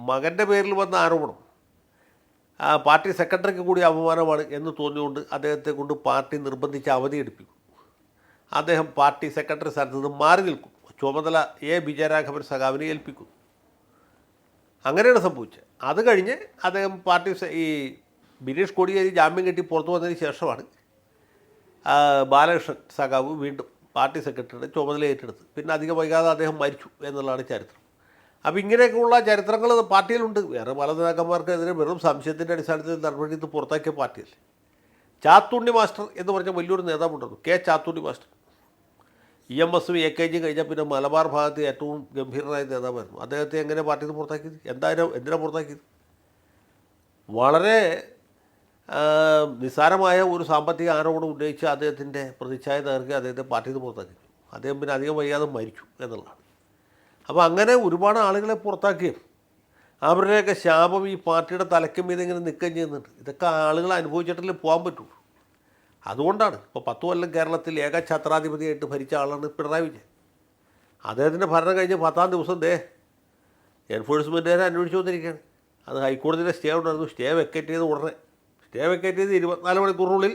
മകൻ്റെ പേരിൽ വന്ന ആരോപണം പാർട്ടി സെക്രട്ടറിക്ക് കൂടി അപമാനമാണ് എന്ന് തോന്നിയുകൊണ്ട് അദ്ദേഹത്തെ കൊണ്ട് പാർട്ടി നിർബന്ധിച്ച് അവധിയെടുപ്പിക്കും. അദ്ദേഹം പാർട്ടി സെക്രട്ടറി സ്ഥാനത്ത് നിന്ന് മാറി നിൽക്കും. ചുമതല വിജയരാഘവൻ സഖാവിനെ ഏൽപ്പിക്കും. അങ്ങനെയാണ് സംഭവിച്ചത്. അത് കഴിഞ്ഞ് അദ്ദേഹം പാർട്ടി ഈ ബിനീഷ് കോടിയേരി ജാമ്യം കെട്ടി പുറത്തു വന്നതിന് ശേഷമാണ് ബാലകൃഷ്ണൻ സഖാവ് വീണ്ടും പാർട്ടി സെക്രട്ടറിയുടെ ചുമതല ഏറ്റെടുത്ത്. പിന്നെ അധികം വൈകാതെ അദ്ദേഹം മരിച്ചു എന്നുള്ളതാണ് ചരിത്രം. അപ്പോൾ ഇങ്ങനെയൊക്കെയുള്ള ചരിത്രങ്ങൾ പാർട്ടിയിലുണ്ട്. വേറെ പല നേതാക്കന്മാർക്കെതിരെ വെറും സംശയത്തിൻ്റെ അടിസ്ഥാനത്തിൽ നടപടി പുറത്താക്കിയ പാർട്ടിയല്ലേ. ചാത്തുണ്ണി മാസ്റ്റർ എന്ന് പറഞ്ഞ വലിയൊരു നേതാവുണ്ടായിരുന്നു, K Chathunni master. EMS AKG കഴിഞ്ഞാൽ പിന്നെ മലബാർ ഭാഗത്ത് ഏറ്റവും ഗംഭീരനായ നേതാവായിരുന്നു. അദ്ദേഹത്തെ എങ്ങനെ പാർട്ടിയിൽ നിന്ന് പുറത്താക്കിയത്? എന്തിനാണ് പുറത്താക്കിയത്? വളരെ നിസ്സാരമായ ഒരു സാമ്പത്തിക ആരോപണം ഉന്നയിച്ച് അദ്ദേഹത്തിൻ്റെ പ്രതിച്ഛായ തകർക്കുക, അദ്ദേഹത്തെ പാർട്ടിയിൽ നിന്ന് പുറത്താക്കി. അദ്ദേഹം പിന്നെ അധികം വൈകാതെ മരിച്ചു എന്നുള്ളതാണ്. അപ്പോൾ അങ്ങനെ ഒരുപാട് ആളുകളെ പുറത്താക്കിയും അവരുടെയൊക്കെ ശാപം ഈ പാർട്ടിയുടെ തലയ്ക്കും മീതെ ഇങ്ങനെ നിൽക്കുകയും ചെയ്യുന്നുണ്ട്. ഇതൊക്കെ ആളുകൾ അനുഭവിച്ചിട്ടല്ലേ പോകാൻ പറ്റുള്ളൂ. അതുകൊണ്ടാണ് ഇപ്പോൾ 10 കൊല്ലം കേരളത്തിൽ ഏക ഛത്രാധിപതിയായിട്ട് ഭരിച്ച ആളാണ് പിണറായി വിജയൻ. അദ്ദേഹത്തിൻ്റെ ഭരണം കഴിഞ്ഞ് 10-ാം ദിവസം എൻഫോഴ്സ്മെൻറ്റുകാരെ അന്വേഷിച്ചു വന്നിരിക്കുകയാണ്. അത് ഹൈക്കോടതിയുടെ സ്റ്റേ ഉണ്ടായിരുന്നു. സ്റ്റേ വെക്കേറ്റ് ചെയ്ത് 24 മണിക്കൂറിനുള്ളിൽ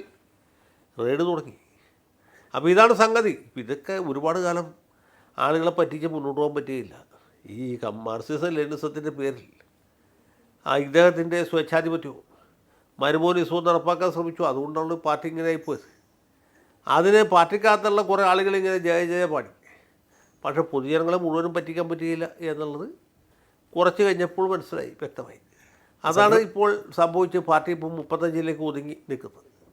റെയ്ഡ് തുടങ്ങി. അപ്പോൾ ഇതാണ് സംഗതി. ഇതൊക്കെ ഒരുപാട് കാലം ആളുകളെ പറ്റിച്ച് മുന്നോട്ട് പോകാൻ പറ്റുകയില്ല. ഈ മാർക്സിസം ലെനിനിസത്തിൻ്റെ പേരിൽ ഇദ്ദേഹത്തിൻ്റെ സ്വേച്ഛാധിപത്യവും മരുമോനിസവും നടപ്പാക്കാൻ ശ്രമിച്ചു. അതുകൊണ്ടാണ് പാർട്ടി ഇങ്ങനെ ആയിപ്പോയത്. അതിന് പാർട്ടിക്കകത്തുള്ള കുറേ ആളുകൾ ഇങ്ങനെ ജയ പാടി. പക്ഷേ പൊതുജനങ്ങളെ മുഴുവനും പറ്റിക്കാൻ പറ്റുകയില്ല എന്നുള്ളത് കുറച്ച് കഴിഞ്ഞപ്പോൾ മനസ്സിലായി, വ്യക്തമായി. അതാണ് ഇപ്പോൾ സംഭവിച്ച് പാർട്ടി ഇപ്പോൾ 35ലേക്ക് ഒതുങ്ങി നിൽക്കുന്നത്.